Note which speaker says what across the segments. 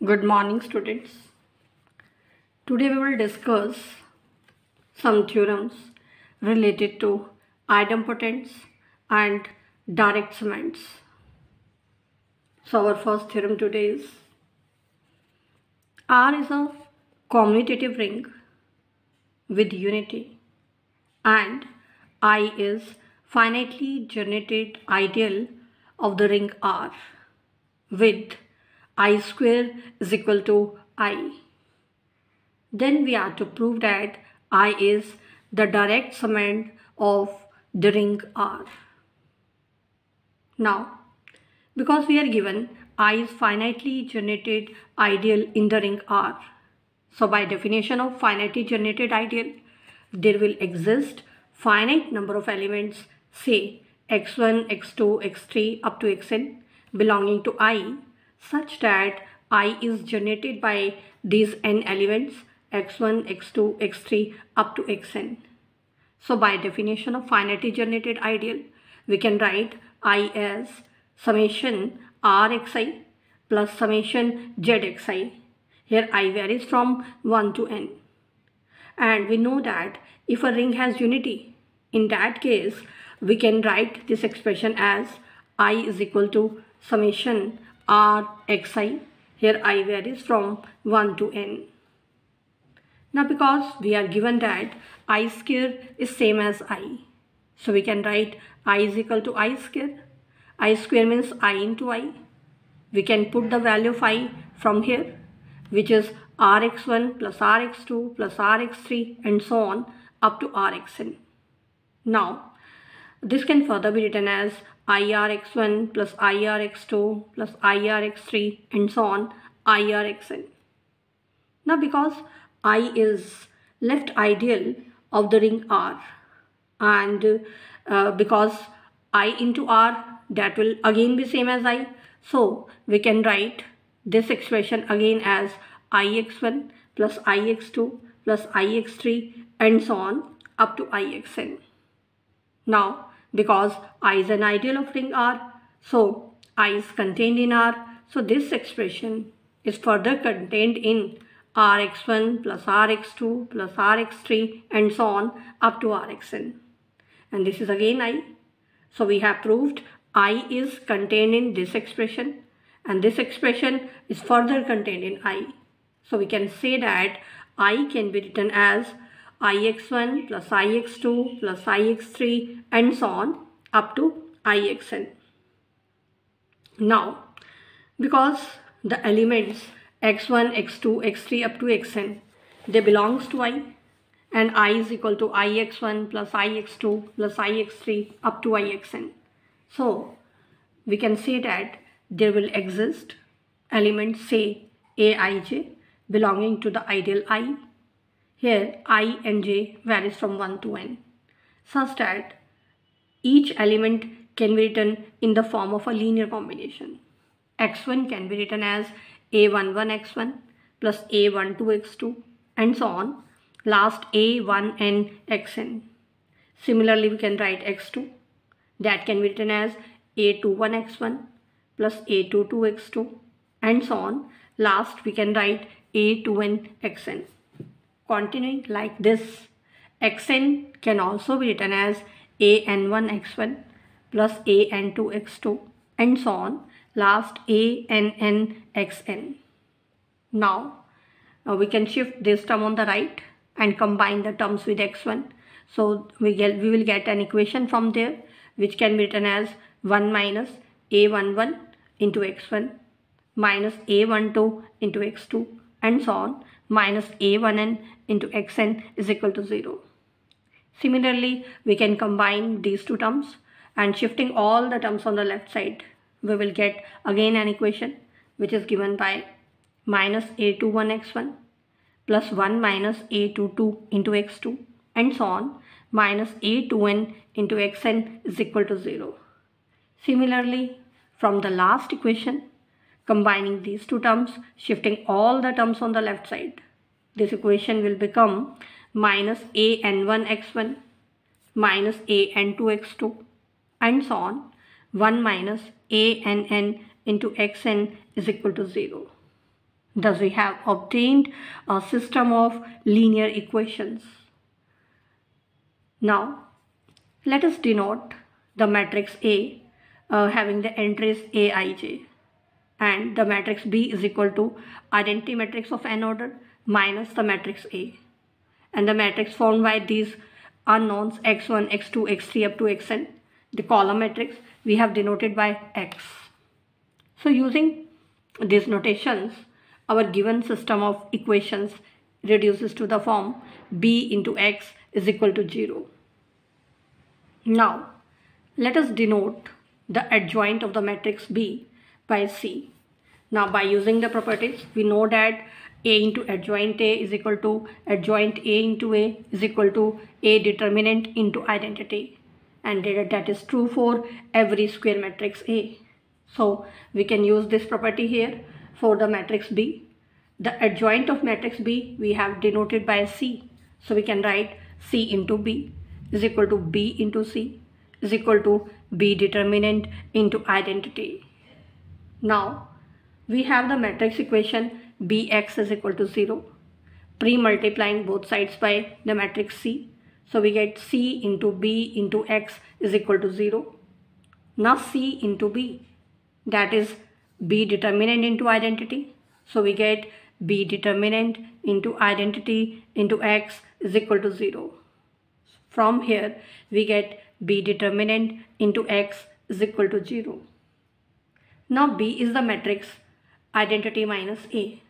Speaker 1: Good morning, students. Today we will discuss some theorems related to idempotents and direct cements. So our first theorem today is R is a commutative ring with unity and I is finitely generated ideal of the ring R with I square is equal to I. Then we are to prove that I is the direct cement of the ring R. Now, because we are given I is finitely generated ideal in the ring R. So by definition of finitely generated ideal, there will exist finite number of elements, say x1, x2, x3 up to xn belonging to I, such that I is generated by these n elements x1, x2, x3 up to xn. So by definition of finitely generated ideal, we can write I as summation rxi plus summation zxi. Here I varies from 1 to n. And we know that if a ring has unity, in that case, we can write this expression as I is equal to summation rxi. Here I varies from 1 to n. Now because we are given that I square is same as I, so we can write I is equal to I square. I square means I into I. We can put the value of I from here, which is rx1 plus rx2 plus rx3 and so on up to rxn. Now this can further be written as irx1 plus irx2 plus irx3 and so on irxn. Now because I is left ideal of the ring R and because I into R, that will again be same as I, so we can write this expression again as ix1 plus ix2 plus ix3 and so on up to ixn. Now because I is an ideal of ring R, so I is contained in R, so this expression is further contained in rx1 plus rx2 plus rx3 and so on up to rxn. And this is again I. So we have proved I is contained in this expression and this expression is further contained in I. So we can say that I can be written as ix1 plus ix2 plus ix3 and so on up to ixn. Now because the elements x1, x2, x3 up to xn, they belongs to I and I is equal to ix1 plus ix2 plus ix3 up to ixn. So we can say that there will exist elements say aij belonging to the ideal I. Here I and j varies from 1 to n, such that each element can be written in the form of a linear combination. x1 can be written as a11x1 plus a12x2 and so on, last a1n xn. Similarly, we can write x2, that can be written as a21x1 plus a22x2 and so on, last we can write a2n xn. Continuing like this, xn can also be written as an1x1 plus an2x2 and so on, last ann xn. Now we can shift this term on the right and combine the terms with x1. So we will get an equation from there which can be written as 1 minus a11 into x1 minus a12 into x2 and so on minus a1n into xn is equal to 0. Similarly, we can combine these two terms and shifting all the terms on the left side, we will get again an equation which is given by minus a21x1 plus 1 minus a22 into x2 and so on minus a2n into xn is equal to 0. Similarly, from the last equation, combining these two terms, shifting all the terms on the left side, this equation will become minus an1x1 minus an2x2 and so on 1 minus ann into xn is equal to 0. Thus we have obtained a system of linear equations. Now let us denote the matrix A having the entries Aij, and the matrix B is equal to identity matrix of n order minus the matrix A, and the matrix formed by these unknowns x1, x2, x3 up to xn. The column matrix we have denoted by x. So using these notations, our given system of equations reduces to the form b into x is equal to 0. Now let us denote the adjoint of the matrix B by C. Now by using the properties, we know that A into adjoint A is equal to adjoint A into A is equal to A determinant into identity, and that is true for every square matrix A. So we can use this property here for the matrix B. The adjoint of matrix B we have denoted by C. So we can write C into B is equal to B into C is equal to B determinant into identity. Now we have the matrix equation Bx is equal to 0, pre-multiplying both sides by the matrix C. So we get C into B into X is equal to 0. Now C into B, that is B determinant into identity. So we get B determinant into identity into X is equal to 0. From here we get B determinant into X is equal to 0. Now B is the matrix identity minus A.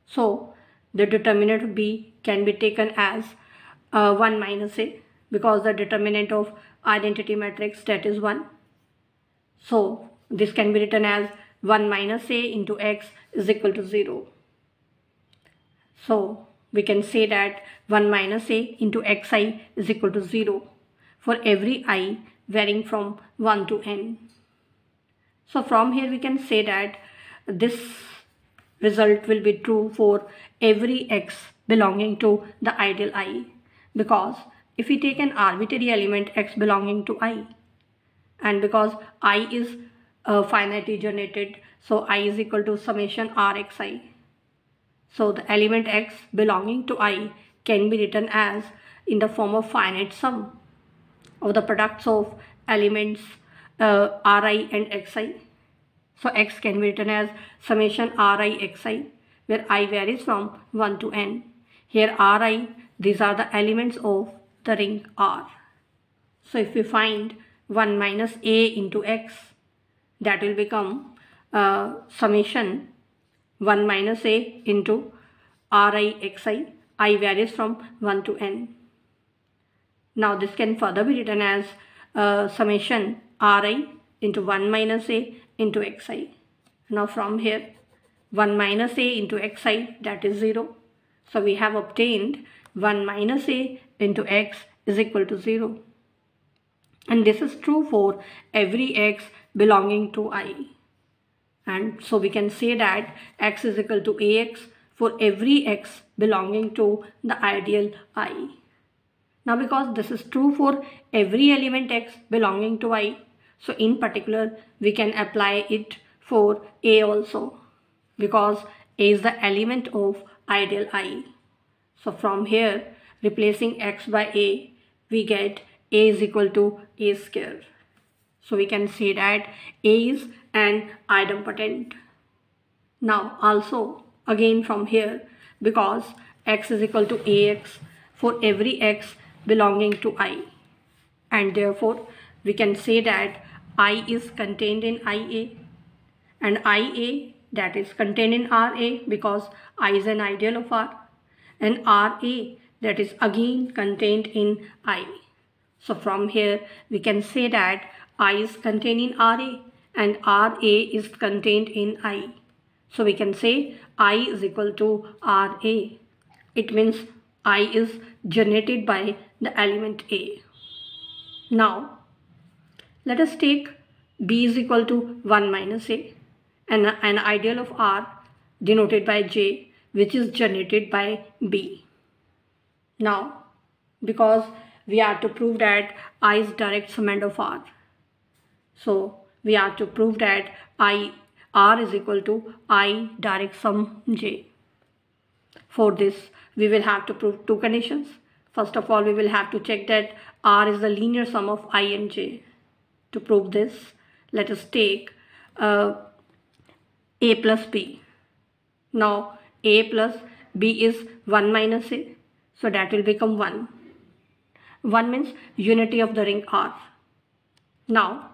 Speaker 1: So the determinant of B can be taken as 1 minus A, because the determinant of identity matrix, that is 1. So this can be written as 1 minus A into X is equal to 0. So we can say that 1 minus A into Xi is equal to 0 for every I varying from 1 to n. So from here we can say that this result will be true for every x belonging to the ideal I, because if we take an arbitrary element x belonging to I, and because I is finitely generated, so I is equal to summation Rxi. So the element x belonging to I can be written as in the form of finite sum of the products of elements Ri and Xi. So x can be written as summation Ri Xi, where I varies from 1 to n. Here Ri, these are the elements of the ring R. So if we find 1 minus A into x, that will become summation 1 minus A into Ri Xi. I varies from 1 to n. Now this can further be written as summation Ri into 1 minus A into Xi. Now from here 1 minus A into Xi, that is 0. So we have obtained 1 minus A into x is equal to 0. And this is true for every x belonging to I. And so we can say that x is equal to Ax for every x belonging to the ideal I. Now because this is true for every element x belonging to I, so in particular we can apply it for A also, because A is the element of ideal I. So from here, replacing x by A, we get A is equal to A square. So we can say that A is an idempotent. Now also again from here, because x is equal to Ax for every x belonging to I, and therefore we can say that I is contained in Ia, and Ia, that is contained in Ra, because I is an ideal of R, and Ra, that is again contained in I. So from here we can say that I is contained in Ra and Ra is contained in I. So we can say I is equal to Ra. It means I is generated by the element A. Now let us take B is equal to 1 minus A and an ideal of R denoted by J, which is generated by B. Now because we are to prove that I is direct summand of R, so we are to prove that I R is equal to I direct sum J. For this, we will have to prove two conditions. First of all, we will have to check that R is the linear sum of I and J. To prove this, let us take A plus B. Now, A plus B is 1 minus A, so that will become 1. 1 means unity of the ring R. Now,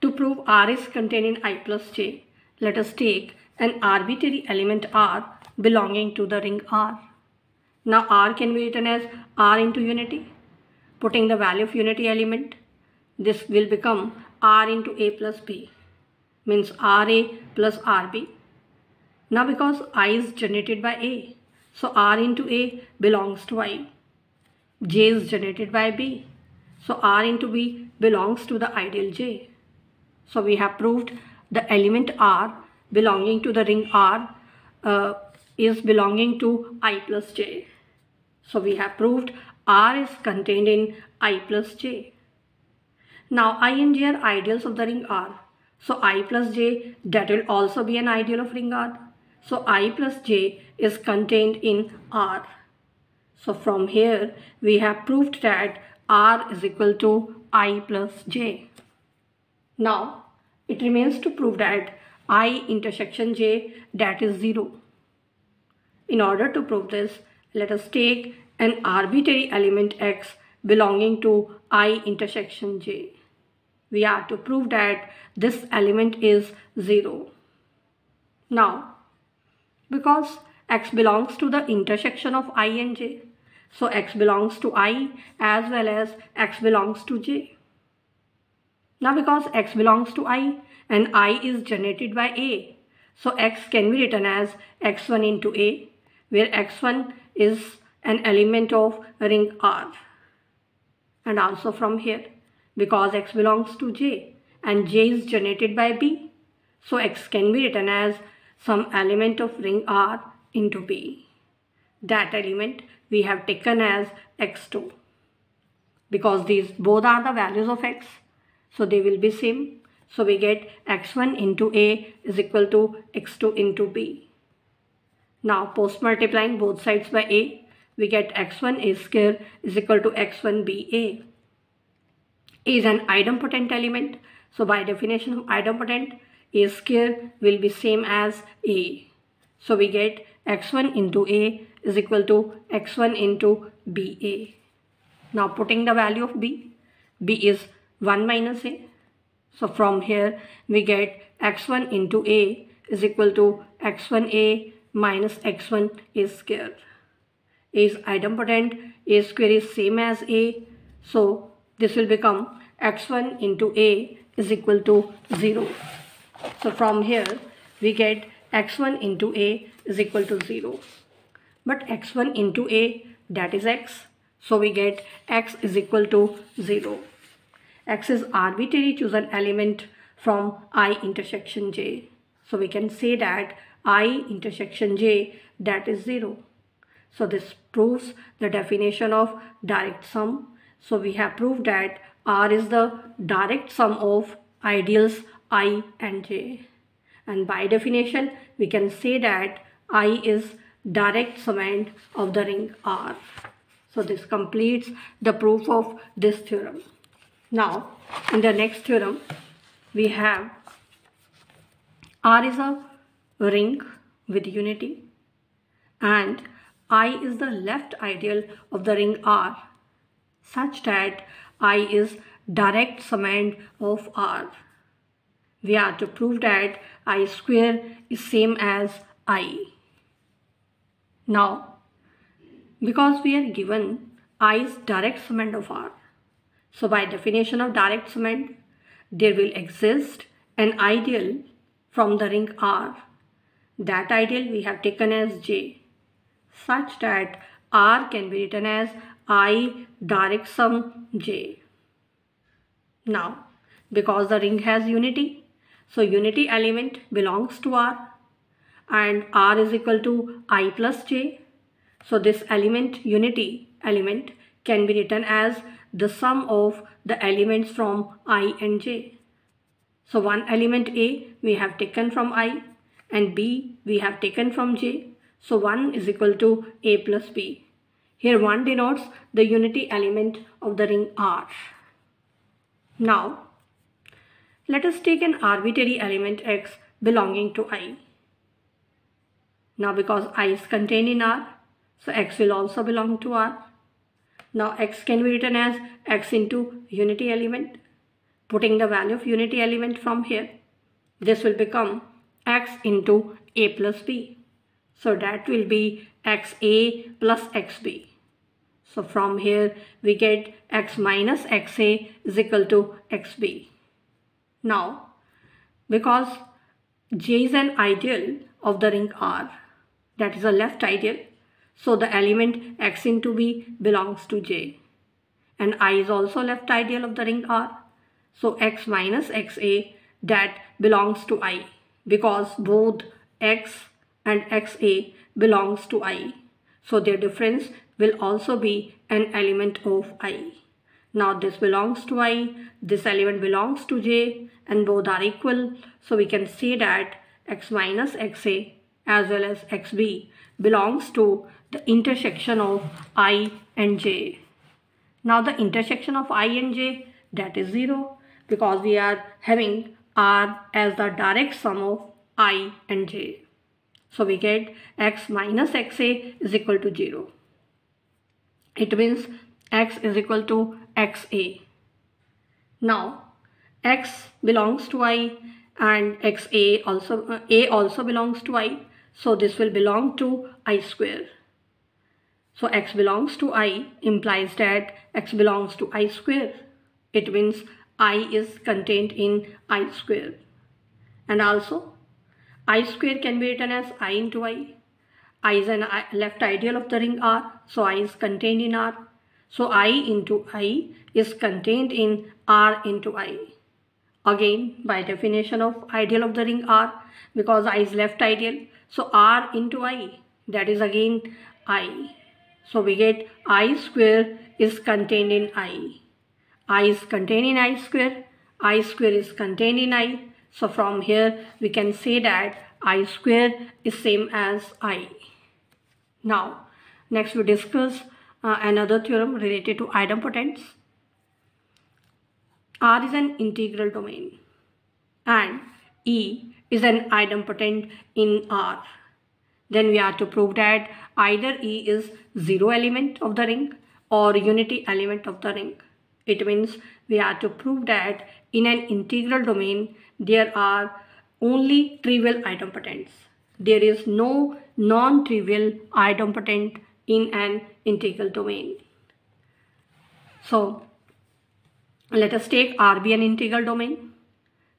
Speaker 1: to prove R is contained in I plus J, let us take an arbitrary element R belonging to the ring R. Now R can be written as R into unity. Putting the value of unity element, this will become R into A plus B, means RA plus RB. Now because I is generated by A, so R into A belongs to I. J is generated by B, so R into B belongs to the ideal J. So we have proved the element R belonging to the ring R is belonging to I plus J. So we have proved R is contained in I plus J. Now I and J are ideals of the ring R. So I plus J, that will also be an ideal of ring R. So I plus J is contained in R. So from here we have proved that R is equal to I plus J. Now it remains to prove that I intersection J, that is 0. In order to prove this, let us take an arbitrary element X belonging to I intersection J. We are to prove that this element is 0. Now, because X belongs to the intersection of I and J, so X belongs to I as well as X belongs to J. Now because X belongs to I and I is generated by A, so X can be written as X1 into A, where X1 is an element of ring R. And also from here, because X belongs to J and J is generated by B, so X can be written as some element of ring R into B. That element we have taken as X2. Because these both are the values of X, so they will be same. So we get X1 into A is equal to X2 into B. Now post multiplying both sides by A, we get X1 A square is equal to X1 BA. A is an idempotent element. So by definition of idempotent, A square will be same as A. So we get X1 into A is equal to X1 into BA. Now putting the value of B, B is 1 minus A. So from here we get X1 into A is equal to X1A minus X1 A square. A is idempotent, A square is same as A. So this will become X1 into A is equal to 0. So from here we get X1 into A is equal to 0. But X1 into A, that is X. So we get X is equal to 0. X is arbitrary chosen element from I intersection J. So we can say that I intersection J, that is 0. So this proves the definition of direct sum. So we have proved that R is the direct sum of ideals I and J. And by definition, we can say that I is direct summand of the ring R. So this completes the proof of this theorem. Now, in the next theorem, we have R is a ring with unity and I is the left ideal of the ring R such that I is direct summand of R. We are to prove that I square is same as I. Now, because we are given I is direct summand of R, so by definition of direct summand, there will exist an ideal from the ring R. That ideal we have taken as J, such that R can be written as I direct sum J. Now, because the ring has unity, so unity element belongs to R and R is equal to I plus J. So this element, unity element, can be written as the sum of the elements from I and J. So one element A, we have taken from I and B we have taken from J. So 1 is equal to A plus B. Here 1 denotes the unity element of the ring R. Now let us take an arbitrary element X belonging to I. Now because I is contained in R, so X will also belong to R. Now X can be written as X into unity element. Putting the value of unity element from here, this will become X into A plus B. So that will be XA plus XB. So from here we get X minus XA is equal to XB. Now because J is an ideal of the ring R, that is a left ideal, so the element X into B belongs to J. And I is also left ideal of the ring R, so X minus XA that belongs to I, because both X and XA belongs to I. So their difference will also be an element of I. Now this belongs to I, this element belongs to J, and both are equal. So we can say that X minus XA as well as XB belongs to the intersection of I and J. Now the intersection of I and J, that is 0, because we are having R as the direct sum of I and J. So we get X minus XA is equal to 0. It means X is equal to XA. Now X belongs to I and XA also, A also belongs to I. So this will belong to I square. So X belongs to I implies that X belongs to I square. It means I is contained in I square. And also I square can be written as I into I. I is an left ideal of the ring R, so I is contained in R. So I into I is contained in R into I. Again, by definition of ideal of the ring R, because I is left ideal, so R into I, that is again I. So we get I square is contained in I. I is contained in I square is contained in I. So from here we can say that I square is same as I. Now next we discuss another theorem related to idempotence. R is an integral domain and E is an idempotent in R. Then we have to prove that either E is zero element of the ring or unity element of the ring. It means we have to prove that in an integral domain there are only trivial idempotents. There is no non-trivial idempotent in an integral domain. So let us take R be an integral domain.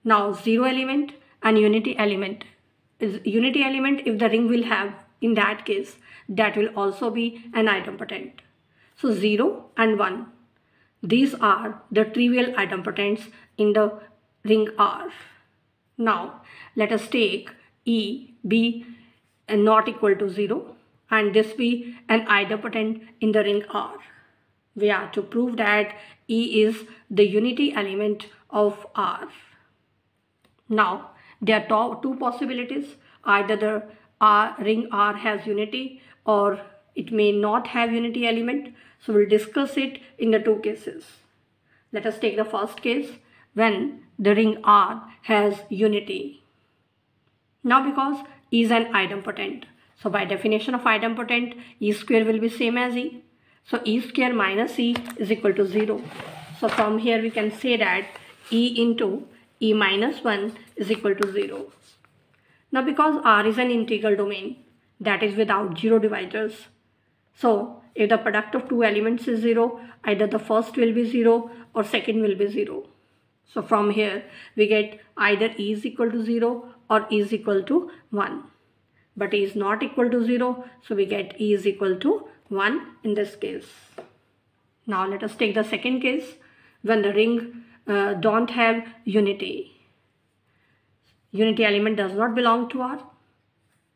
Speaker 1: Now zero element and unity element. Is unity element if the ring will have, in that case, that will also be an idempotent. So 0 and 1. These are the trivial idempotents in the ring R. Now let us take E be not equal to 0 and this be an idempotent in the ring R. We have to prove that E is the unity element of R. Now there are two possibilities. Either the ring R has unity or it may not have unity element. So we'll discuss it in the two cases. Let us take the first case when the ring R has unity. Now because E is an idempotent, so by definition of idempotent, E square will be same as E. So E square minus E is equal to 0. So from here we can say that E into E minus 1 is equal to 0. Now because R is an integral domain, that is without zero divisors. So if the product of two elements is 0, either the first will be 0 or second will be 0. So from here we get either E is equal to 0 or E is equal to 1. But E is not equal to 0, so we get E is equal to 1 in this case. Now let us take the second case when the ring don't have unity. Unity element does not belong to R.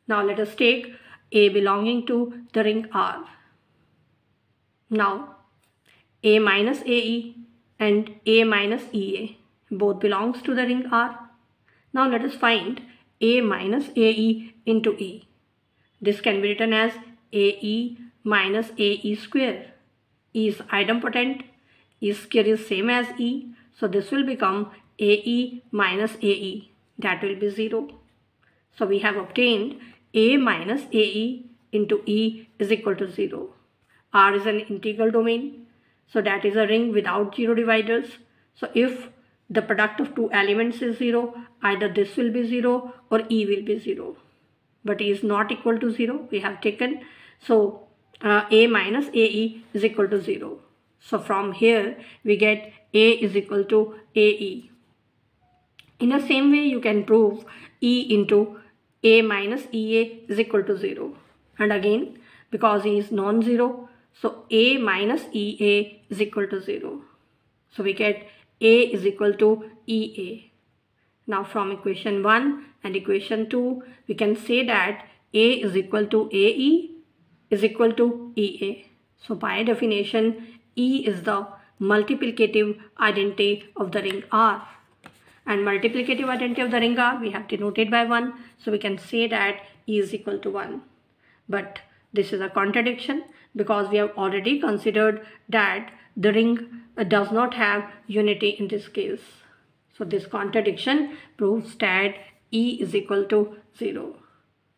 Speaker 1: Now let us take A belonging to the ring R. Now A minus AE and A minus EA both belongs to the ring R. Now let us find A minus AE into E. This can be written as AE minus AE square. E is idempotent, E square is same as E, so this will become AE minus AE, that will be 0. So we have obtained A minus AE into E is equal to 0. R is an integral domain, so that is a ring without zero dividers. So if the product of two elements is 0, either this will be 0 or E will be 0. But E is not equal to 0, we have taken. So A minus AE is equal to 0. So from here we get A is equal to AE. In the same way you can prove E into A minus EA is equal to 0. And again, because E is non-zero, so A minus EA is equal to 0. So we get A is equal to EA. Now from equation 1 and equation 2, we can say that A is equal to AE is equal to EA. So by definition, E is the multiplicative identity of the ring R. And multiplicative identity of the ring R we have denoted by 1. So we can say that E is equal to 1. But this is a contradiction because we have already considered that the ring does not have unity in this case. So this contradiction proves that E is equal to 0.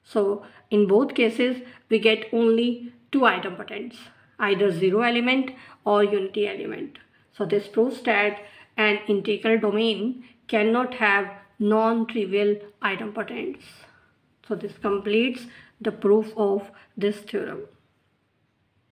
Speaker 1: So in both cases we get only two idempotents, either zero element or unity element. So this proves that an integral domain cannot have non-trivial idempotents. So this completes the proof of this theorem.